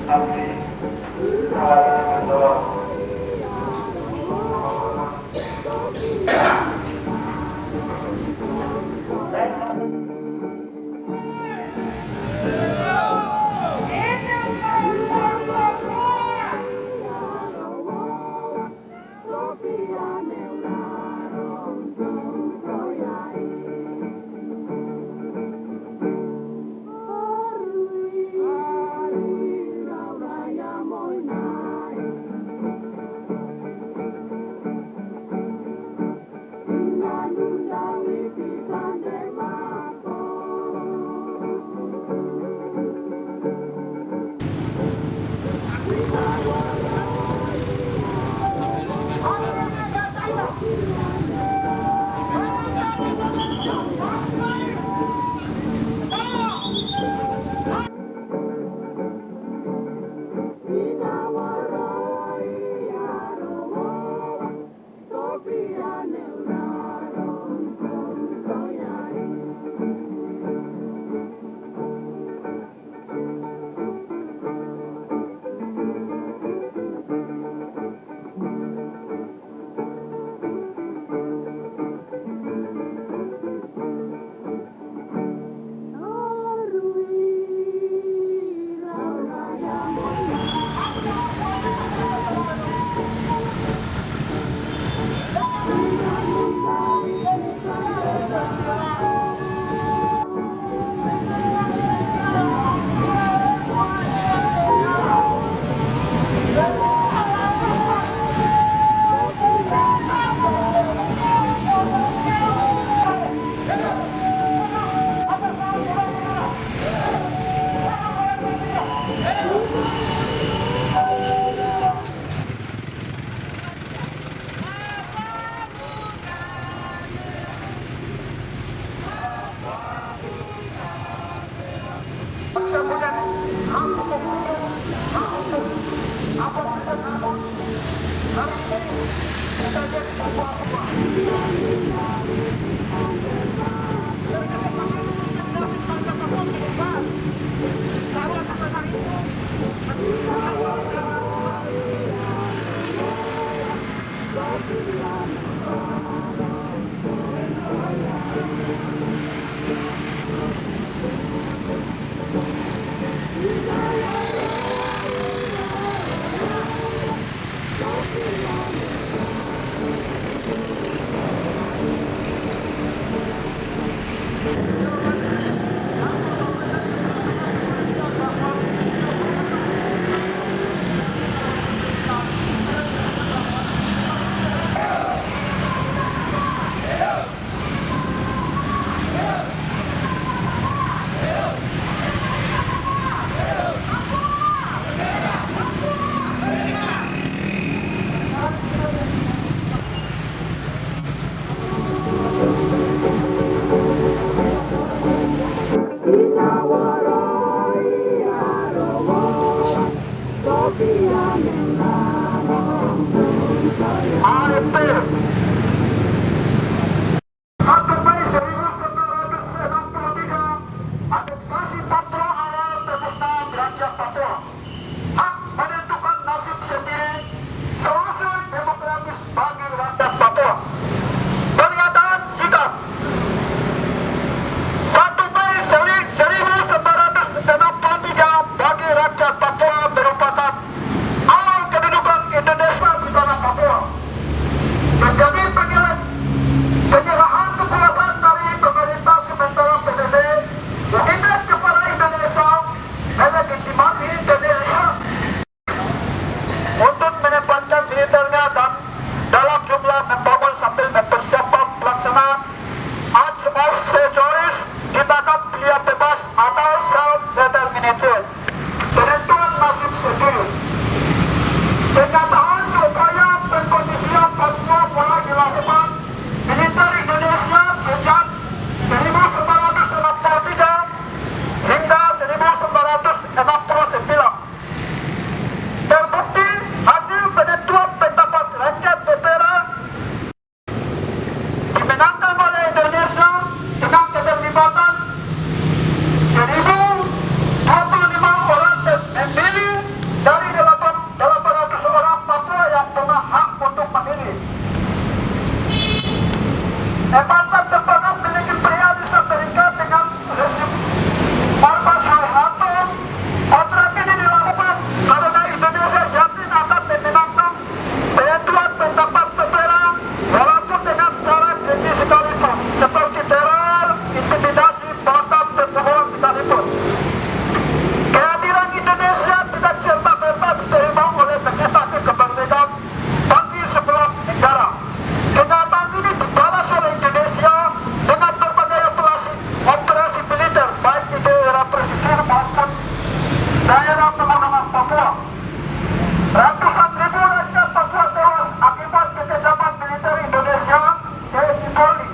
aksi mulai mendorong. hingga 1969 daerah pegunungan Papua. Ratusan ribu rakyat Papua tewas akibat kekejaman militer Indonesia, TNI Polri.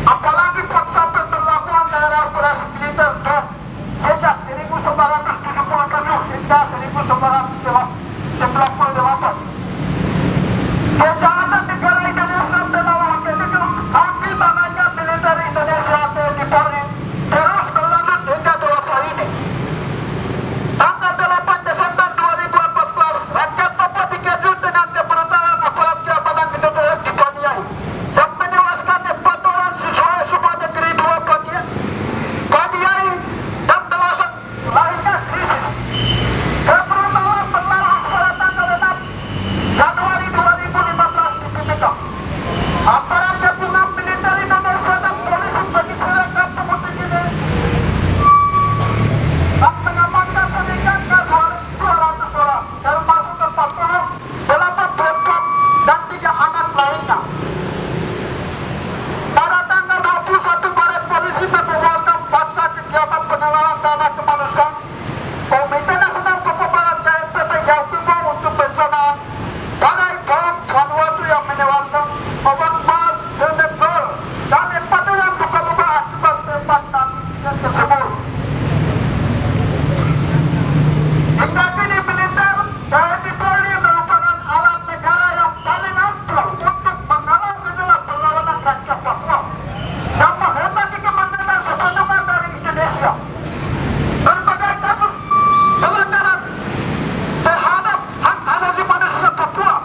Apalagi paksa pemberlakuan daerah operasi militer DOM sejak 1977 hingga 1998. Kejahatan negara Indonesia melawan kaki tangannya militer Indonesia TNI Polri terus berlanjut hingga dewasa ini. Tanggal 8 Desember 2014, rakyat Papua dikejut dengan kebrutalan aparat keamanan Indonesia di Paniai yang menewaskan 4 orang siswa SMA Negeri 2 Paniai dan 8 lainnya krisis. Kebrutalan berlangsung pada tanggal 6 Januari 2015 di Timika. Aparat gabungan militer Indonesia dan polisi bergeserkan pemutih ini dan mengamankan sedikit ke 200 orang, termasuk 48 perempuan dan 3 anak lainnya. Pada tanggal 21 Maret, polisi membubarkan paksa kegiatan penggalangan dana kemanusiaan Komite Nasional Papua Barat KNPB Jawa Timur untuk bencana badai bom Vanuatu yang menewaskan 14 senegor dan 4 orang luka-luka akibat tembakan insiden tersebut. Hingga kini militer TNI Polri merupakan alat negara yang paling ampuh untuk menghalau gejolak perlawanan rakyat Papua dan menghemati kepentingan sepenuhnya dari Indonesia. Berbagai kasus pelanggaran terhadap hak asasi manusia Papua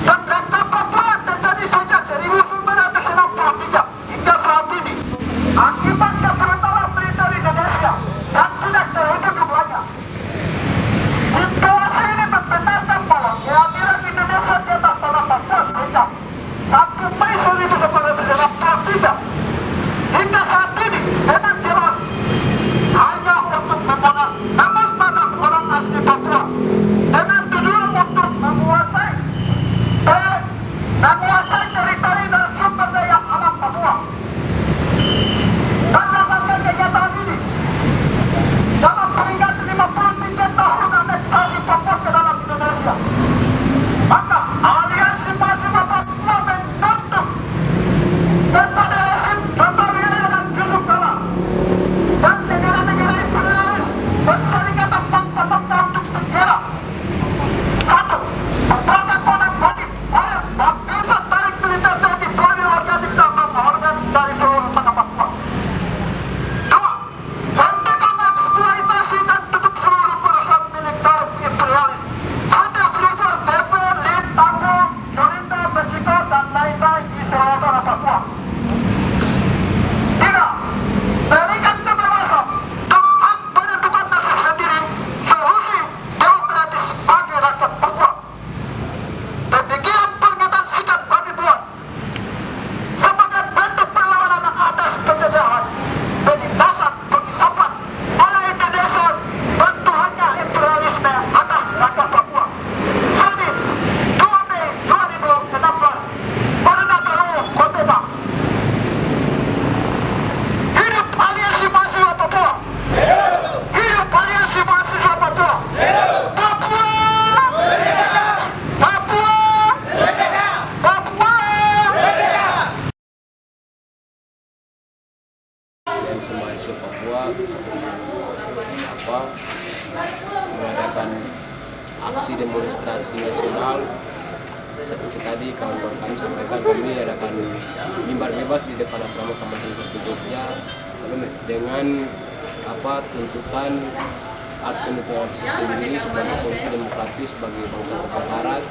dan rakyat Papua terjadi sejak 1963 hingga saat ini akibat kebrutalan militer Indonesia dan tidak terhitung jumlahnya. Situasi ini membenarkan bahwa kehadiran Indonesia di atas tanah Papua sejak 1 Mei 1963 hingga saat ini dengan jelas hanya untuk memuas tanah orang asli Papua dengan tujuan untuk menguasai teritori dan sumber daya alam Papua. Berdasarkan kegiatan ini, dalam peringkat 53 tahun aneksasi Papua ke dalam Indonesia, maka Aliansi Mahasiswa Papua menuntut kepada rezim contoh wilayah dan Yusuf Kala dan negara-negara imperialis berserikatan bangsa-bangsa untuk segera 1. Membuatkan konek wajib oleh bisa tarik militer TNI Polri organik dan non-organik dari seluruh tanah Papua. 2. Hentikan eksploitasi dan tutup seluruh perusahaan militer imperialis ada Freeport, BP, LIN, Tango, Jorinda, Meksiko, dan lain-lain di seluruh tanah Papua. 3. Berikan kebebasan dan hak menentukan nasib sendiri solusi demokratis bagi rakyat Papua. Demikian pernyataan sikap kami buat sebagai bentuk perlawanan atas penjajahan, penindasan, pengisapan oleh Indonesia dan Tuhannya imperialisme atas rakyat Papua. Senin 2 Mei 2016, Koordinator Kotema. Hidup Aliansi Mahasiswa Papua. Hidup Aliansi Mahasiswa Papua. Papua. Papua. Papua. Aliansi Mahasiswa Papua mengadakan aksi demonstrasi nasional. Seperti tadi kawan-kawan kami sampaikan, kami adakan mimbar bebas di depan asrama Kabupaten Satu Jogja dengan tuntutan hak penentuan sendiri sebagai solusi demokratis bagi bangsa Papua Barat,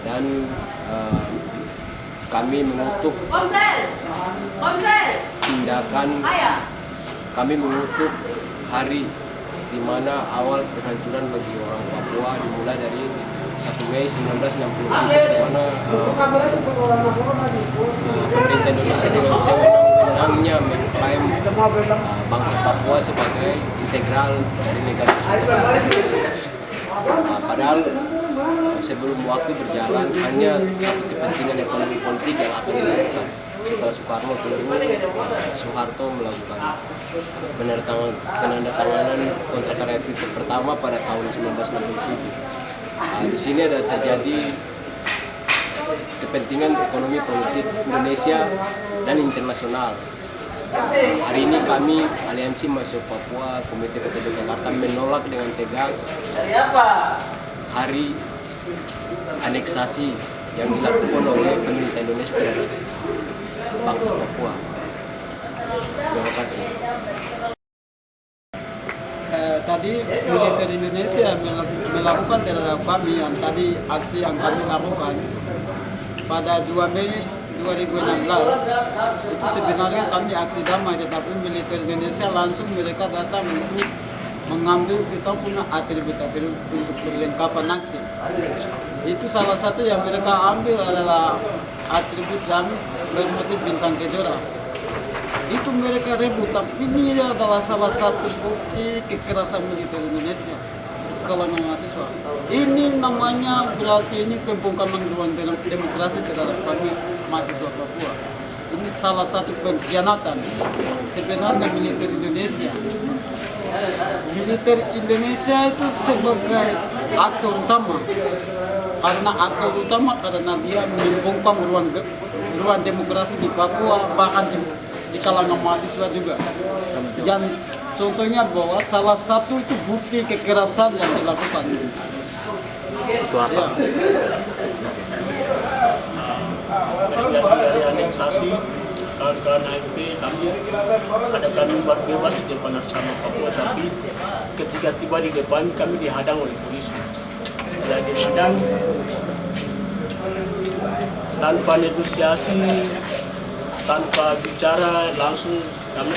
dan kami mengutuk tindakan, kami mengutuk hari di mana awal kehancuran bagi orang Papua dimulai dari 1 Mei 1967, di mana pemerintah Indonesia dengan sewenang-wenangnya mengklaim bangsa Papua sebagai integral dari negara Indonesia. Padahal sebelum waktu berjalan hanya satu kepentingan ekonomi politik yang akan dilakukan. setelah Soekarno turun, Soeharto melakukan penandatanganan kontrak karya Freeport pertama pada tahun 1967. Di sini ada terjadi kepentingan ekonomi politik Indonesia dan internasional. Hari ini kami Aliansi Mahasiswa Papua Komite KTP Jakarta menolak dengan tegas hari aneksasi yang dilakukan oleh pemerintah Indonesia terhadap bangsa Papua. Terima kasih. Tadi militer Indonesia melakukan terhadap kami yang tadi aksi yang kami lakukan pada 2 Mei 2016 itu sebenarnya kami aksi damai, tetapi militer Indonesia langsung mereka datang untuk mengambil kita punya atribut-atribut untuk perlengkapan aksi. Itu salah satu yang mereka ambil adalah atribut yang bermotif bintang kejora. Itu mereka rebut, tapi ini adalah salah satu bukti kekerasan militer Indonesia kalangan mahasiswa. Ini namanya berarti ini pembungkaman ruang demokrasi terhadap kami mahasiswa Papua. Ini salah satu pengkhianatan sebenarnya militer Indonesia. Militer Indonesia itu sebagai aktor utama, karena dia membungkam ruang demokrasi di Papua, bahkan di kalangan mahasiswa juga. Dan contohnya bahwa salah satu itu bukti kekerasan yang dilakukan. Itu apa? Dari aneksasi kawan-kawan AMP kami adakan mimbar bebas di depan asrama Papua, tapi ketika tiba di depan kami dihadang oleh polisi. Setelah disidang tanpa negosiasi, tanpa bicara, langsung kami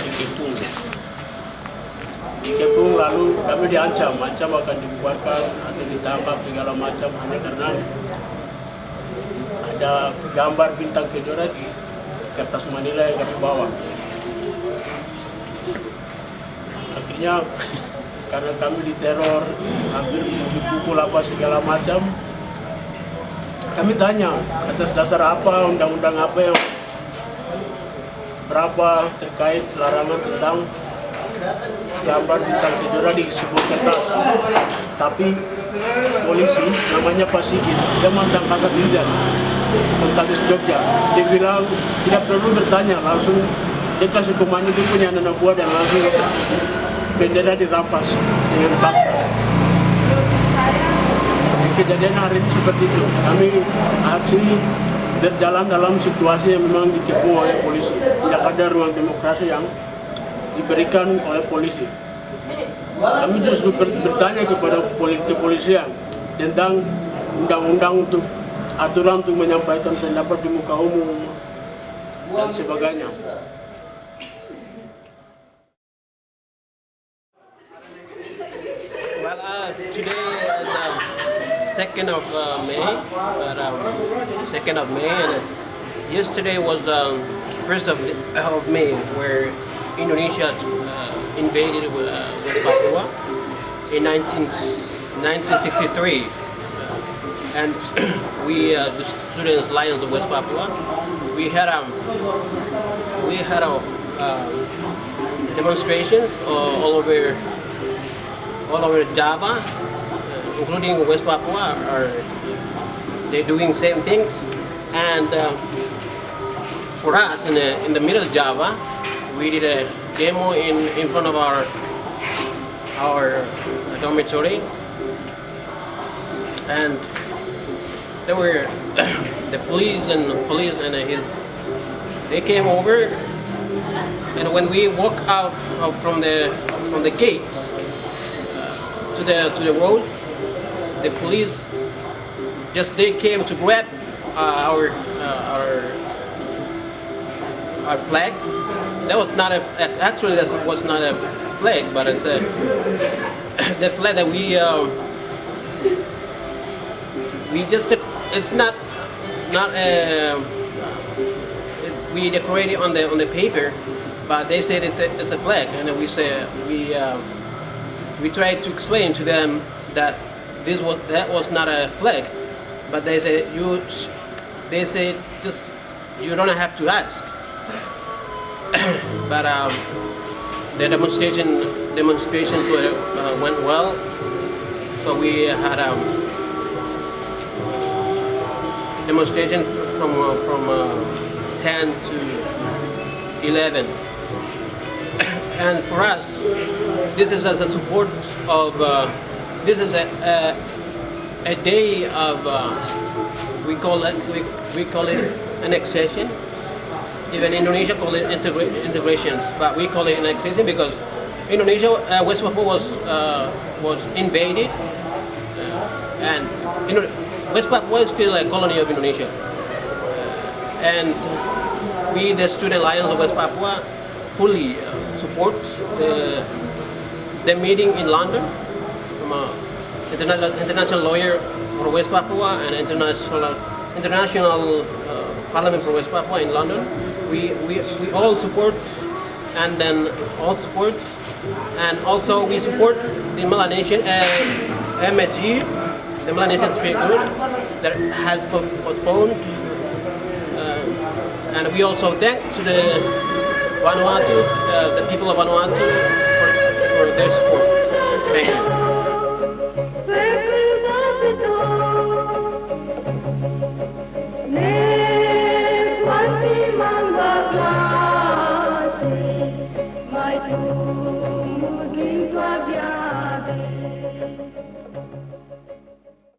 dikepung, lalu kami diancam akan dibubarkan atau ditangkap segala macam hanya karena ada gambar bintang kejora di kertas manila yang kami bawa. Akhirnya karena kami diteror, hampir dipukul apa segala macam, kami tanya atas dasar apa, undang-undang apa yang berapa terkait larangan tentang gambar bintang kejora di sebuah kertas. Tapi polisi namanya Pak Sigit, dia mantan Kasat Bidang Polres Jogja, dia bilang tidak perlu bertanya, langsung dia kasih komando, dia punya anak buah dan langsung bendera dirampas dengan paksa. Kejadian hari ini seperti itu, kami aksi berjalan dalam situasi yang memang dikepung oleh polisi. Tidak ada ruang demokrasi yang diberikan oleh polisi. Kami justru bertanya kepada kepolisian tentang undang-undang untuk aturan untuk menyampaikan pendapat di muka umum dan sebagainya. Well, today is 2nd of May, and yesterday was 1st of May, where Indonesia invaded West Papua in 1963, and we, the Students' Alliance of West Papua, we had demonstrations all over Java, including West Papua. They're doing same things, and for us in the middle of Java, we did a demo in front of our dormitory, and there were the police and they came over, and when we walk out from the gates to the road, the police they came to grab our flags. That was not actually that was not a flag, but it's the flag that we just, it's not we decorated on the paper, but they said it's a flag, and then we tried to explain to them that that was not a flag, but they said just you don't have to ask. but the demonstrations went well. So we had a demonstration from 10 to 11. And for us, this is as a support of, this is a day of, we call it annexation. Even Indonesia call it integrations, but we call it annexation because Indonesia, West Papua was invaded, and West Papua is still a colony of Indonesia. And we, the Student Alliance of West Papua, fully supports the meeting in London from an international lawyer for West Papua and international Parliament for West Papua in London. We all support, and then all supports, and also we support the Melanesian MSG, the Melanesian Spirit Group that has postponed, and we also thank to the Vanuatu, the people of Vanuatu for their support. Thank you. Mangga